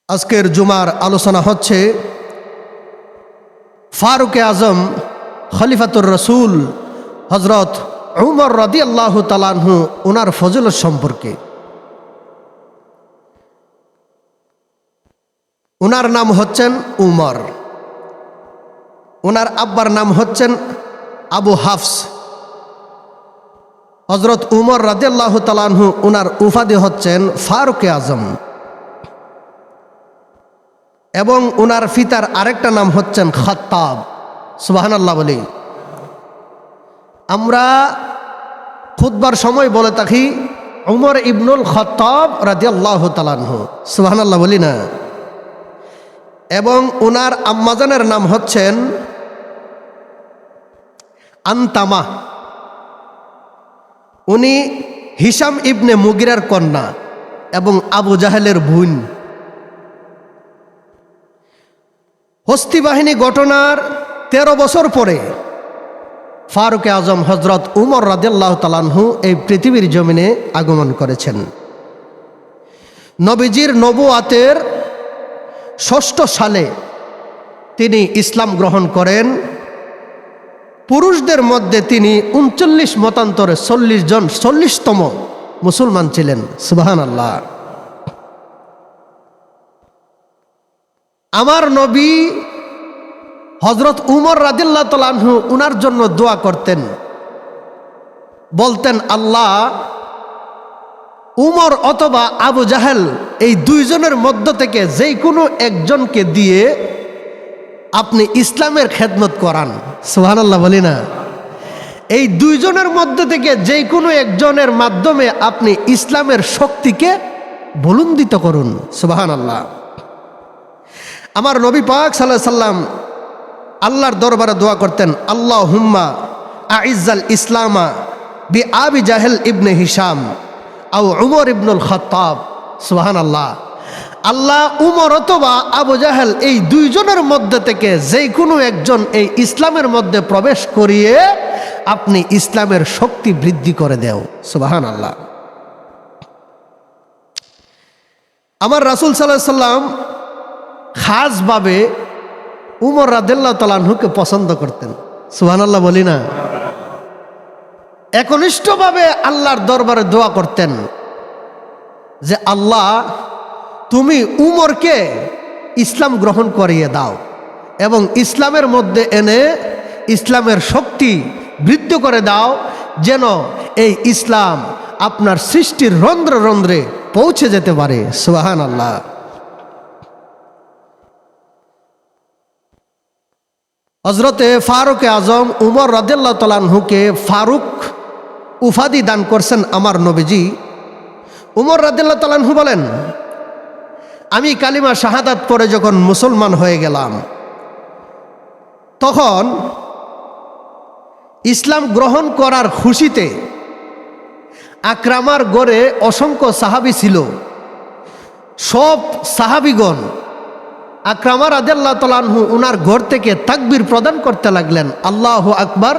আজকের জুমার আলোচনা হচ্ছে ফারুক আজম খলিফাতুর রসুল হজরত উমর রাদিয়াল্লাহু তাআলা আনহু ওনার ফজিলত সম্পর্কে। ওনার নাম হচ্ছেন উমর, ওনার আব্বার নাম হচ্ছেন আবু হাফস। হজরত উমর রাদিয়াল্লাহু তাআলা আনহু ওনার উপাধি হচ্ছেন ফারুক আজম এবং ওনার পিতার আরেকটা নাম হচ্ছেন খাত্তাব। সুবহানাল্লাহ বলি। আমরা খুতবার সময় বলে থাকি উমর ইবনুল খাত্তাব রাদিয়াল্লাহু তাআলা আনহু, সুবহানাল্লাহ বলি না। এবং ওনার আম্মাজানের নাম হচ্ছেন আনতামা। উনি হিশাম ইবনে মুগিরার কন্যা এবং আবু জাহেলের বোন। হস্তি বাহিনী ঘটনার 13 বছর পরে ফারুক আজম হজরত উমর রাদিয়াল্লাহু তাআলা আনহু এই পৃথিবীর জমিনে আগমন করেছেন। নবীজির নবুয়াতের 6ষ্ঠ সালে তিনি ইসলাম গ্রহণ করেন। পুরুষদের মধ্যে তিনি 39 মতান্তরে 40তম মুসলমান ছিলেন। সুবহানাল্লাহ। আমার নবী হজরত উমর রাদিয়াল্লাহু তাআলা আনহু উনার জন্য দোয়া করতেন, বলতেন আল্লাহ উমর অথবা আবু জাহেল এই দুইজনের মধ্য থেকে যেই কোনো একজনকে দিয়ে আপনি ইসলামের খেদমত করান। সুবহানাল্লাহ বলি না। এই দুইজনের মধ্যে থেকে যেই কোনো একজনের মাধ্যমে আপনি ইসলামের শক্তিকে বুলন্দিত করুন। সুবহানাল্লাহ। আমার নবী পাক সাল্লাল্লাহু আলাইহি সাল্লাম আল্লাহর দরবারে দোয়া করতেন, আল্লাহুম্মা আইজ্জাল ইসলামা বি আবি জাহেল ইবনে হিশাম আও উমর ইবনুল খাত্তাব। সুবহানাল্লাহ। আল্লাহ উমর অথবা আবু জাহেল এই দুইজনের মধ্যে থেকে যেই কোনো একজন এই ইসলামের মধ্যে প্রবেশ করিয়ে আপনি ইসলামের শক্তি বৃদ্ধি করে দেও। সুবহানাল্লাহ। আমার রাসূল সাল্লাল্লাহু আলাইহি সাল্লাম খাসভাবে উমর রাদিয়াল্লাহু তাআলা আনহুকে পছন্দ করতেন। সুবহানাল্লাহ বলি না। একনিষ্ঠভাবে আল্লাহর দরবারে দোয়া করতেন যে আল্লাহ তুমি উমরকে ইসলাম গ্রহণ করিয়ে দাও এবং ইসলামের মধ্যে এনে ইসলামের শক্তি বৃদ্ধি করে দাও, যেন এই ইসলাম আপনার সৃষ্টির রন্ধ্রে রন্ধ্রে পৌঁছে যেতে পারে। সুবহানাল্লাহ। হজরতে ফারুক আজম উমর রাদিয়াল্লাহু তাআলা আনহুকে ফারুক উপাধি দান করছেন আমার নবীজি। উমর রাদিয়াল্লাহু তাআলা আনহু বলেন, আমি কালিমা শাহাদাত পড়ে যখন মুসলমান হয়ে গেলাম তখন ইসলাম গ্রহণ করার খুশিতে আকরামার গড়ে অসংখ্য সাহাবী ছিল। সব সাহাবীগণ আকরামা রাদিয়াল্লাহু তাআলা আনহু উনার ঘর থেকে তাকবীর প্রদান করতে লাগলেন, আল্লাহু আকবার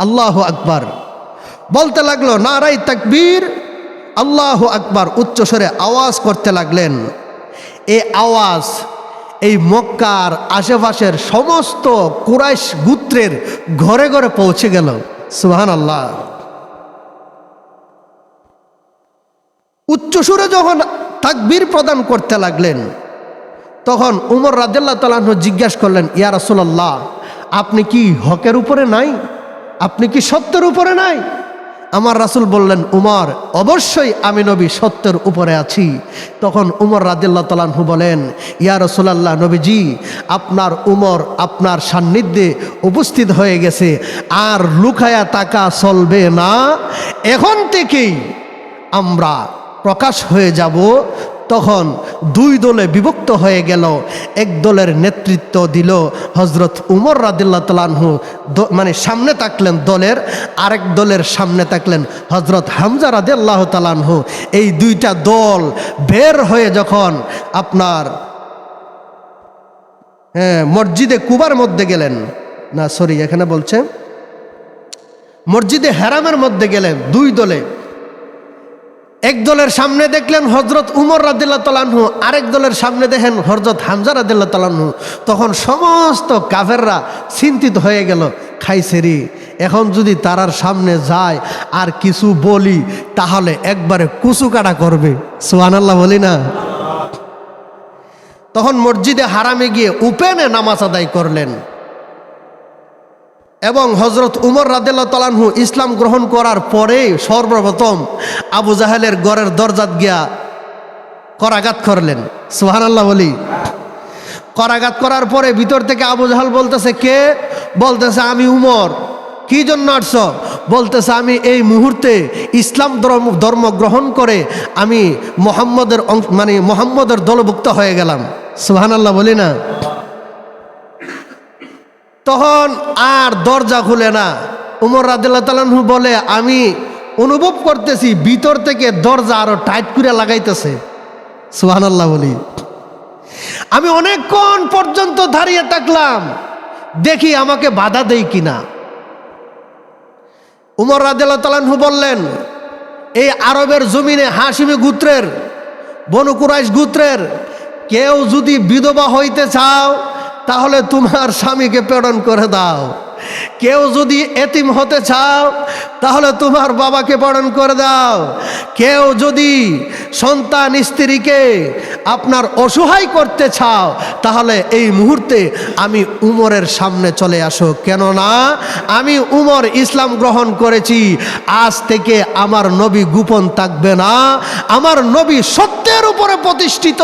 আল্লাহু আকবার বলতে লাগলো, নারাই তাকবীর আল্লাহু আকবার উচ্চস্বরে আওয়াজ করতে লাগলেন। এই আওয়াজ এই মক্কার আশেপাশের সমস্ত কুরাইশ গোত্রের ঘরে ঘরে পৌঁছে গেল। সুবহানাল্লাহ। উচ্চস্বরে যখন তাকবীর প্রদান করতে লাগলেন তখন উমর রাদিয়াল্লাহু তাআলা আনহু জিজ্ঞাসা করলেন, ইয়া রাসূলুল্লাহ আপনি কি হকের উপরে নাই? আপনি কি সত্যের উপরে নাই? আমার রাসূল বললেন, উমর অবশ্যই আমি নবী সত্যের উপরে আছি। তখন উমর রাদিয়াল্লাহু তাআলা আনহু বলেন, ইয়া রাসূলুল্লাহ নবীজি আপনার উমর আপনার সান্নিধ্যে উপস্থিত হয়ে গেছে, আর লুকায়া তাকা চলবে না, এখন থেকেই আমরা প্রকাশ হয়ে যাব। তখন দুই দলে বিভক্ত হয়ে গেল। এক দলের নেতৃত্ব দিল হজরত উমর রাদিয়াল্লাহু তাআলা আনহু, মানে সামনে থাকলেন দলের, আরেক দলের সামনে থাকলেন হজরত হামজা রাদিয়াল্লাহু তাআলা আনহু। এই দুইটা দল বের হয়ে যখন আপনার মসজিদে কুবার মধ্যে গেলেন, না সরি এখানে বলছে মসজিদে হেরামের মধ্যে গেলেন দুই দলে। এক দলের সামনে দেখলেন হযরত উমর রাদিয়াল্লাহু তাআলা আনহু, আরেক দলের সামনে দেখেন হযরত হামজা রাদিয়াল্লাহু তাআলা আনহু। তখন সমস্ত কাফেররা চিন্তিত হয়ে গেল, খাইছেরি এখন যদি তারার সামনে যায় আর কিছু বলি তাহলে একবারে কুচু কাটা করবে। সুবহানাল্লাহ বলি না? তখন মসজিদে হারামে গিয়ে উপেনে নামাজ আদায় করলেন এবং হযরত উমর রাদিয়াল্লাহু তাআলা আনহু ইসলাম গ্রহণ করার পরে সর্বপ্রথম আবু জাহেলের ঘরের দরজাত গিয়া করাঘাত করলেন। সুবহানাল্লাহ বলি। করাঘাত করার পরে ভিতর থেকে আবু জাহেল বলতেছে, কে? বলতেছে, আমি উমর। কি জন্য আসছ? বলতেছে, আমি এই মুহূর্তে ইসলাম ধর্ম গ্রহণ করে আমি মুহাম্মদের দলভুক্ত হয়ে গেলাম। সুবহানাল্লাহ বলি না? তখন আর দরজা খুলে না। উমর রাদিয়াল্লাহু তাআলা আনহু বলে, আমি অনুভব করতেছি ভিতর থেকে দরজা আরো টাইট করে লাগাইতেছে। সুবহানাল্লাহ বলি। আমি অনেকক্ষণ পর্যন্ত দাঁড়িয়ে থাকলাম, দেখি আমাকে বাধা দেয় কিনা। উমর রাদিয়াল্লাহু তাআলা আনহু বললেন, এই আরবের জমিনে হাশিমি গোত্রের, বনু কুরাইশ গোত্রের কেউ যদি বিধবা হইতে চাও তাহলে তোমার স্বামীকে প্রেরণ করে দাও। কেউ যদি এতিম হতে চাও তাহলে তোমার বাবাকে প্রেরণ করে দাও। কেউ যদি সন্তান স্ত্রীকে আপনার অসহায় করতে চাও তাহলে এই মুহূর্তে আমি উমরের সামনে চলে আসো, কেননা আমি উমর ইসলাম গ্রহণ করেছি। আজ থেকে আমার নবী গোপন থাকবে না, আমার নবী সত্যের উপরে প্রতিষ্ঠিত।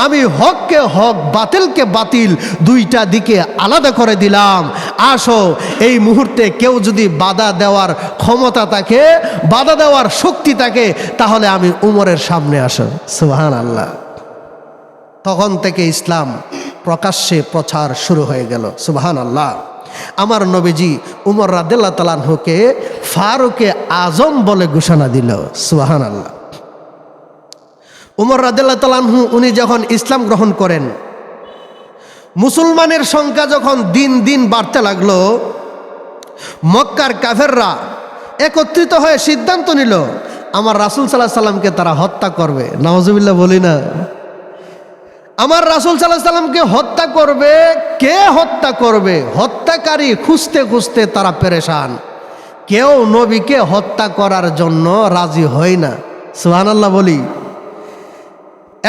আমি হককে হক, বাতিলকে বাতিল, দুইটা দিকে আলাদা করে দিলাম। আসো, এই মুহূর্তে কেউ যদি বাধা দেওয়ার ক্ষমতা থাকে, বাধা দেওয়ার শক্তি থাকে, তাহলে আমি উমরের সামনে আসো। সুবহানাল্লাহ। তখন থেকে ইসলাম প্রকাশ্যে প্রচার শুরু হয়ে গেল। সুবহানাল্লাহ। আমার নবীজি উমর রাদিয়াল্লাহু তাআলা আনহুকে ফারুকে আজম বলে ঘোষণা দিল। সুবহানাল্লাহ। উমর রাদিয়াল্লাহু তাআলা আনহু উনি যখন ইসলাম গ্রহণ করেন, মুসলমানের সংখ্যা যখন দিন দিন বাড়তে লাগলো, মক্কার কাফেররা একত্রিত হয়ে সিদ্ধান্ত নিল আমার রাসূল সাল্লাল্লাহু আলাইহি সাল্লামকে তারা হত্যা করবে। নাউজুবিল্লাহ বলি না? আমার রাসূল সাল্লাল্লাহু আলাইহি সাল্লামকে হত্যা করবে। কে হত্যা করবে? হত্যাকারী খুঁজতে খুঁজতে তারা পেরেশান। কেউ নবীকে হত্যা করার জন্য রাজি হয় না। সুবহানাল্লাহ বলি।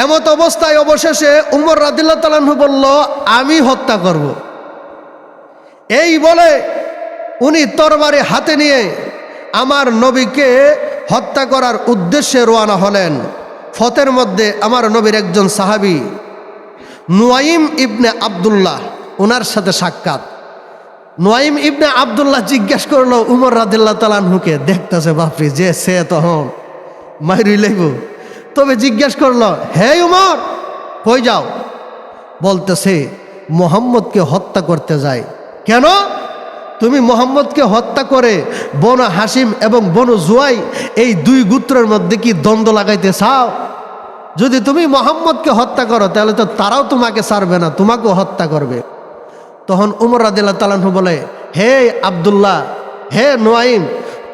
এমত অবস্থায় অবশেষে উমর রাদিয়াল্লাহু তাআলা আনহু বলল, আমি হত্যা করব। এই বলে উনি তরবারি হাতে নিয়ে আমার নবীকে হত্যা করার উদ্দেশ্যে রওনা হলেন। পথের মধ্যে আমার নবীর একজন সাহাবী নুয়াইম ইবনে আব্দুল্লাহ, ওনার সাথে সাক্ষাৎ। নুয়াইম ইবনে আব্দুল্লাহ জিজ্ঞাসা করলো উমর রাদিয়াল্লাহু তাআলা আনহুকে, দেখতেছে বাপরি যে সে তখন মাইরি লইব, তবে জিজ্ঞাসা করলো, হে উমর কই যাও? বলতেছে, মুহাম্মদকে হত্যা করতে যায়। কেন? তুমি মুহাম্মদকে হত্যা করে বনু হাশিম এবং বনু জুয়াই এই দুই গোত্রের মধ্যে কি দ্বন্দ্ব লাগাইতে চাও? যদি তুমি মুহাম্মদকে হত্যা করো তাহলে তো তারাও তোমাকে ছাড়বে না, তোমাকেও হত্যা করবে। তখন উমর রাদিয়াল্লাহু তাআলা আনহু বলে, হে আব্দুল্লাহ, হে নুয়াইম,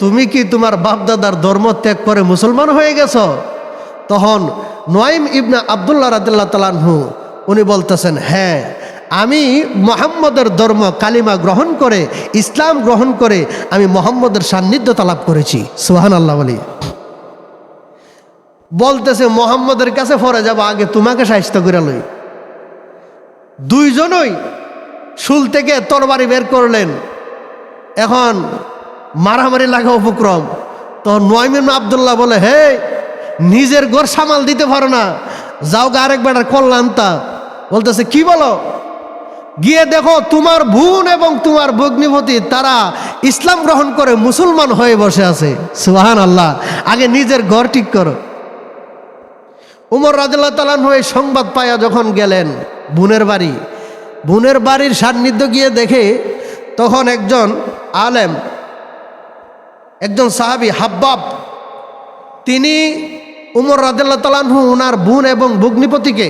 তুমি কি তোমার বাপদাদার ধর্ম ত্যাগ করে মুসলমান হয়ে গেছো? তখন নুয়াইম ইবনে আব্দুল্লাহ রাদিয়াল্লাহু তাআলা আনহু উনি বলতেছেন, হ্যাঁ, আমি মুহাম্মদের ধর্ম কালিমা গ্রহণ করে, ইসলাম গ্রহণ করে আমি মুহাম্মদের সান্নিধ্যতা লাভ করেছি। সুবহানাল্লাহ বলি। বলতেছে, মুহাম্মদের কাছে পরে যাব, আগে তোমাকে সাহায্য করে লই। দুইজনই শুল থেকে তরবারি বের করলেন। এখন মারামারি লাগা উপক্রম। তো নুয়াইম ইবনে আব্দুল্লাহ বলে, হে, নিজের ঘর সামাল দিতে পারো না, যাও গা আরেক বেটার কল্যাণ তা। বলতেছে, কি বলো? গিয়ে দেখো তোমার বোন এবং তোমার ভগ্নিপতি তারা ইসলাম গ্রহণ করে মুসলমান হয়ে বসে আছে। সুবহানাল্লাহ। আগে নিজের ঘর ঠিক করো। উমর রাদিয়াল্লাহু তাআলা আনহু এই সংবাদ পায়া যখন গেলেন বোনের বাড়ির সান্নিধ্য গিয়ে দেখে, তখন একজন আলেম, একজন সাহাবী হাব্বাব, তিনি উমর রাদিয়াল্লাহু তাআলা আনহু ওনার বোন এবং ভগ্নিপতিকে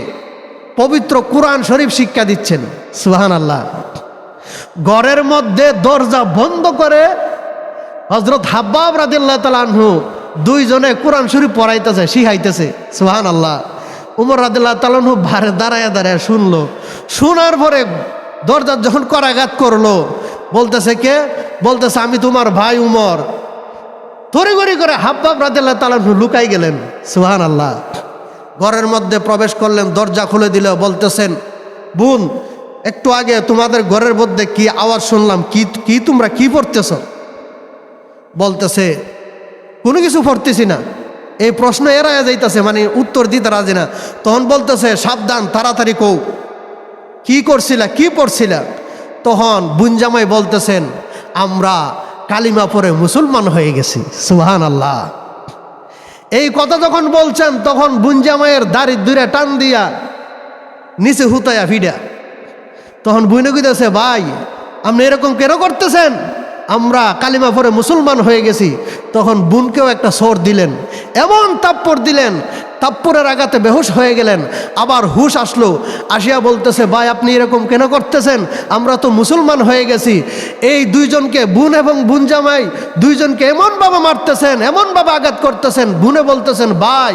পবিত্র কুরআন শরীফ শিক্ষা দিচ্ছেন। সুবহানাল্লাহ। ঘরের মধ্যে দরজা বন্ধ করে হযরত হাব্বাব রাদিয়াল্লাহু তাআলা আনহু দুইজনে কোরআন শরীফ পড়াইতেছে, শিখাইতেছে। সুবহানাল্লাহ। উমর রাদিয়াল্লাহু তাআলা আনহু ভারে দাঁড়ায় দাঁড়ায় শুনলো। শোনার পরে দরজা যখন করাঘাত করলো, বলতেছে কে? বলতেছে আমি তোমার ভাই উমর। তড়িঘড়ি করে হাব্বাব রাদিয়াল্লাহু তাআলা আনহু লুকাই গেলেন। সুবহানাল্লাহ। ঘরের মধ্যে প্রবেশ করলেন, দরজা খুলে দিল। বলতেছেন, বোন, একটু আগে তোমাদের ঘরের মধ্যে কি আওয়াজ শুনলাম, কি তোমরা কি পড়তেছ? বলতেছে কোনো কিছু পড়তেছি না। এই প্রশ্ন এড়াইয়া যাইতেছে, মানে উত্তর দিতে রাজি না। তখন বলতেছে, সাবধান, তাড়াতাড়ি কও, কি করছিলা, কি পড়ছিলা? তখন বুনজামাই বলতেছেন, আমরা কালিমা পড়ে মুসলমান হয়ে গেছি। সুবহানাল্লাহ। এই কথা যখন বলছেন, তখন বুনজামাইয়ের দাড়ি দুইটা টান দিয়া নিচে হুতাইয়া ভিড়া। তখন বুনে কইতেছে, ভাই আপনি এরকম কেন করতেছেন? আমরা কালিমা পড়ে মুসলমান হয়ে গেছি। তখন বোনকেও একটা সোর দিলেন, এমন তাপ্পড় দিলেন, তাপ্পড়ের আঘাতে বেহুশ হয়ে গেলেন। আবার হুশ আসলো, আসিয়া বলতেছে, ভাই আপনি এরকম কেন করতেছেন? আমরা তো মুসলমান হয়ে গেছি। এই দুইজনকে, বোন এবং বোন জামাই দুইজনকে এমনভাবে মারতেছেন, এমনভাবে আঘাত করতেছেন। বোনে বলতেছেন, ভাই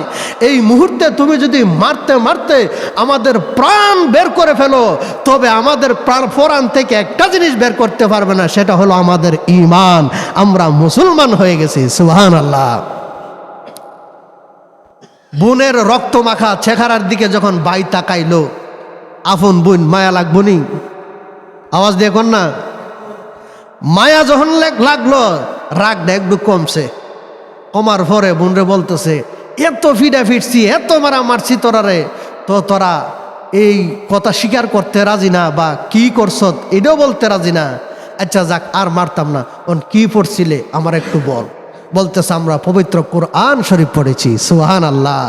এই মুহূর্তে তুমি যদি মারতে মারতে আমাদের প্রাণ বের করে ফেলো, তবে আমাদের প্রাণ থেকে একটা জিনিস বের করতে পারবে না, সেটা হলো আমাদের ঈমান। আমরা মুসলমান হয়ে গেছি। সুবহানাল্লাহ। বোনের রক্ত মাখা চেহারার দিকে যখন ভাই তাকাইলো, আপন বোন, মায়া লাগবো নি? আওয়াজ দিয়ে কোন না? মায়া যখন লাগলো, রাগটা একটু কমছে। কমার পরে বোনরে বলতেছে, এত ফিডা ফিটছি, এত মারা মারছি তোরারে, তো তোরা এই কথা স্বীকার করতে রাজি না, বা কি করছ এটাও বলতে রাজি না। আচ্ছা যাক, আর মারতাম না। কি পড়ছিলে আমার একটু বল। বলতেছে, আমরা পবিত্র কোরআন শরীফ পড়েছি। সুবহানাল্লাহ।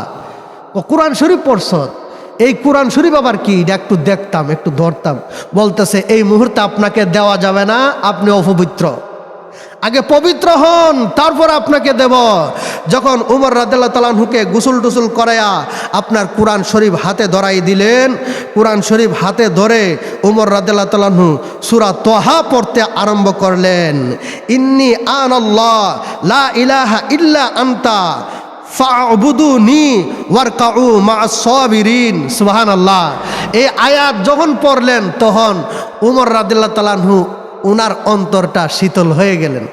ও কোরআন শরীফ পড়ছ? এই কোরআন শরীফ আবার কি? এটা একটু দেখতাম, একটু ধরতাম। বলতেছে, এই মুহূর্তে আপনাকে দেওয়া যাবে না, আপনি অপবিত্র। আগে পবিত্র হন, তারপর আপনাকে দেব। যখন উমর রাদিয়াল্লাহু তাআলা আনহুকে গোসল টুসুল করায়া আপনার কোরআন শরীফ হাতে ধরাই দিলেন, কোরআন শরীফ হাতে ধরে উমর রাদিয়াল্লাহু তাআলা আনহু সূরা তাহা পড়তে আরম্ভ করলেন। ইন্নী আনাল্লাহ লা ইলাহা ইল্লা আনতা ফা'বুদুনি ওয়ারকাউ মা'আস সাবিরিন। সুবহানাল্লাহ। এই আয়াত যখন পড়লেন, তখন উমর রাদিয়াল্লাহু তাআলা আনহু উনার অন্তরটা শীতল হয়ে গেলেন।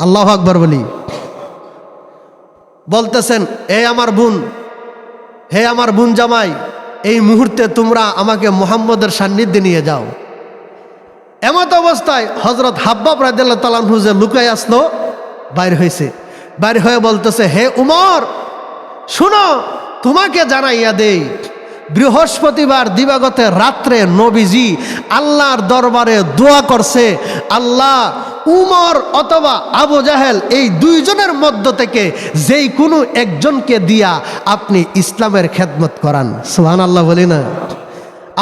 আল্লাহু আকবার বলি। বলতেছেন, হে আমার বোন, হে আমার বোন জামাই, এই মুহূর্তে তোমরা আমাকে মুহাম্মদের সান্নিধ্যে নিয়ে যাও। এমত অবস্থায় হযরত হাব্বাব রাদিয়াল্লাহু তাআলা আনহু যে লুকায় আসলো, বাইর হয়েছে। বাইর হয়ে বলতেছে, হে উমর, শুনো, তোমাকে জানাইয়া দেই, বৃহস্পতিবার দিবাগতে রাত্রে নবীজি আল্লাহর দরবারে দোয়া করছে, আল্লাহ উমর অথবা আবু জাহেল এই দুইজনের মধ্য থেকে যেই কোনো একজনকে দিয়া আপনি ইসলামের খেদমত করান। সুবহানাল্লাহ বলি না?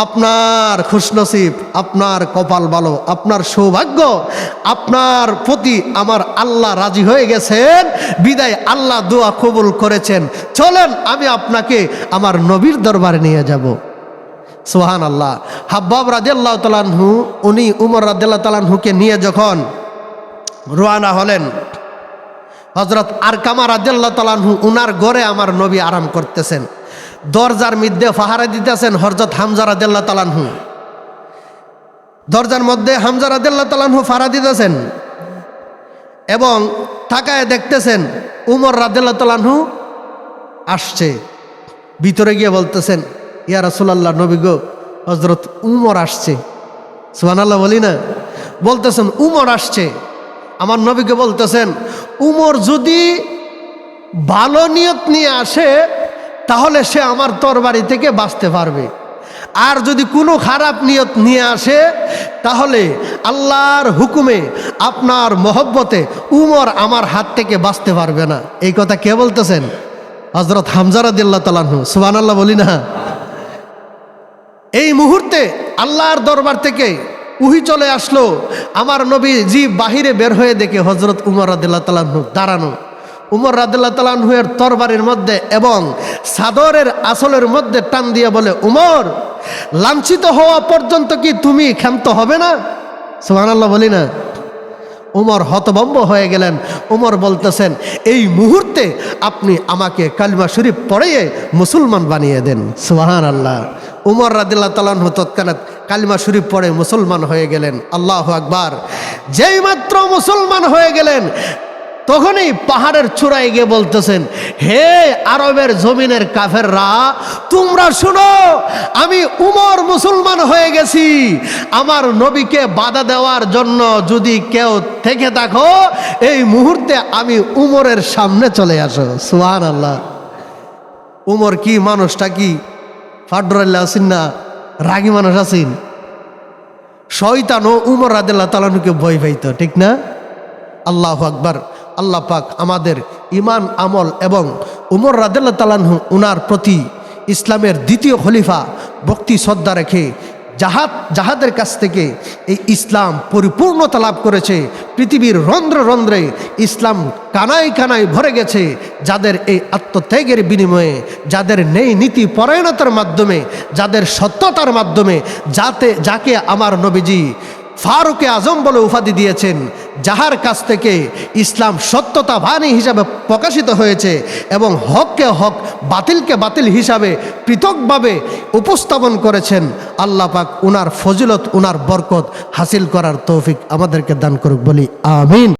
আপনার খুশনসিব, আপনার কপাল ভালো, আপনার সৌভাগ্য, আপনার প্রতি আমার আল্লাহ রাজি হয়ে গেছেন, বিদায় আল্লাহ দোয়া কবুল করেছেন। চলেন, আমি আপনাকে আমার নবীর দরবারে নিয়ে যাব। সুবহানাল্লাহ। হাব্বাব রাদিয়াল্লাহু তাআলা আনহু, উনি উমর রাদিয়াল্লাহু তাআলা আনহুকে নিয়ে যখন রওনা হলেন, হযরত আরকামা রাদিয়াল্লাহু তাআলা আনহু উনার ঘরে আমার নবী আরাম করতেছেন। দরজার মধ্যে পাহারা দিতেছেন হযরত হামজা রাদিয়াল্লাহু তাআলা আনহু। দরজার মধ্যে হামজা রাদিয়াল্লাহু তাআলা আনহু পাহারা দিতেছেন এবং তাকায় দেখতেছেন উমর রাদিয়াল্লাহু তাআলা আনহু আসছে। ভিতরে গিয়ে বলতেছেন, ইয়া রাসূলুল্লাহ, নবী গো, হযরত উমর আসছে। সুবহানাল্লাহ বলি না? বলতেছেন উমর আসছে। আমার নবীকে বলতেছেন, উমর যদি ভালো নিয়ত নিয়ে আসে, তাহলে সে আমার তরবারি থেকে বাঁচতে পারবে। আর যদি কোনো খারাপ নিয়ত নিয়ে আসে, তাহলে আল্লাহর হুকুমে, আপনার মহব্বতে উমর আমার হাত থেকে বাঁচতে পারবে না। এই কথা কে বলতেছেন? হযরত হামজা রাদিয়াল্লাহু তাআলা আনহু। সুবহানাল্লাহ বলি না? এই মুহূর্তে আল্লাহর দরবার থেকে উহি চলে আসলো। আমার নবী জি বাহিরে বের হয়ে দেখে হযরত উমর রাদিয়াল্লাহু তাআলা আনহু দাঁড়ানো। উমর রাদিয়াল্লাহু তাআলা আনহু এর তরবারির মধ্যে এবং সাদরের আসলের মধ্যে টান দিয়ে বলে, উমর, লাঞ্ছিত হওয়া পর্যন্ত কি তুমি ক্ষান্ত হবে না? সুবহানাল্লাহ বলি না? উমর হতভম্ব হয়ে গেলেন। উমর বলতেছেন, এই মুহূর্তে আপনি আমাকে কালিমা শরীফ পড়িয়ে মুসলমান বানিয়ে দেন। সুবহানাল্লাহ। উমর রাদিয়াল্লাহু তাআলা আনহু তৎক্ষণাৎ কালিমা শরীফ পড়ে মুসলমান হয়ে গেলেন। আল্লাহু আকবার। যেই মাত্র মুসলমান হয়ে গেলেন, তখনই পাহাড়ের চূড়ায় গিয়ে বলতেছেন, হে আরবের জমিনের কাফেররা, তোমরা শুনো, আমি উমর মুসলমান হয়ে গেছি। আমার নবীকে বাধা দেওয়ার জন্য যদি কেউ থেকে থাকো, এই মুহূর্তে আমি উমরের সামনে চলে আসো। সুবহানাল্লাহ। উমর কি মানুষটা কি ফাডরাল্লাহ আছেন না, রাগী মানুষ আছেন। শয়তানও উমর রাদিয়াল্লাহু তাআলা আনহুকে ভয় পাইত, ঠিক না? আল্লাহু আকবার। আল্লাহ পাক আমাদের ইমান আমল এবং উমর রাদিয়াল্লাহু তাআলা আনহু উনার প্রতি ইসলামের দ্বিতীয় খলিফা ভক্তি শ্রদ্ধা রেখে যাহাদের কাছ থেকে এই ইসলাম পরিপূর্ণতা লাভ করেছে, পৃথিবীর রন্ধ্রে রন্ধ্রে ইসলাম কানায় কানায় ভরে গেছে, যাদের এই আত্মত্যাগের বিনিময়ে, যাদের নেই নীতি পরায়ণতার মাধ্যমে, যাদের সত্যতার মাধ্যমে, যাকে আমার নবীজি ফারুকে আজম বলে উপাধি দিয়েছেন, যাহার কাছ থেকে ইসলাম সত্যতা বাণী হিসাবে প্রকাশিত হয়েছে এবং হককে হক বাতিলকে বাতিল হিসাবে পৃথকভাবে উপস্থাপন করেছেন, আল্লাহ পাক উনার ফজিলত, উনার বরকত হাসিল করার তৌফিক আমাদেরকে দান করুক, বলি আমিন।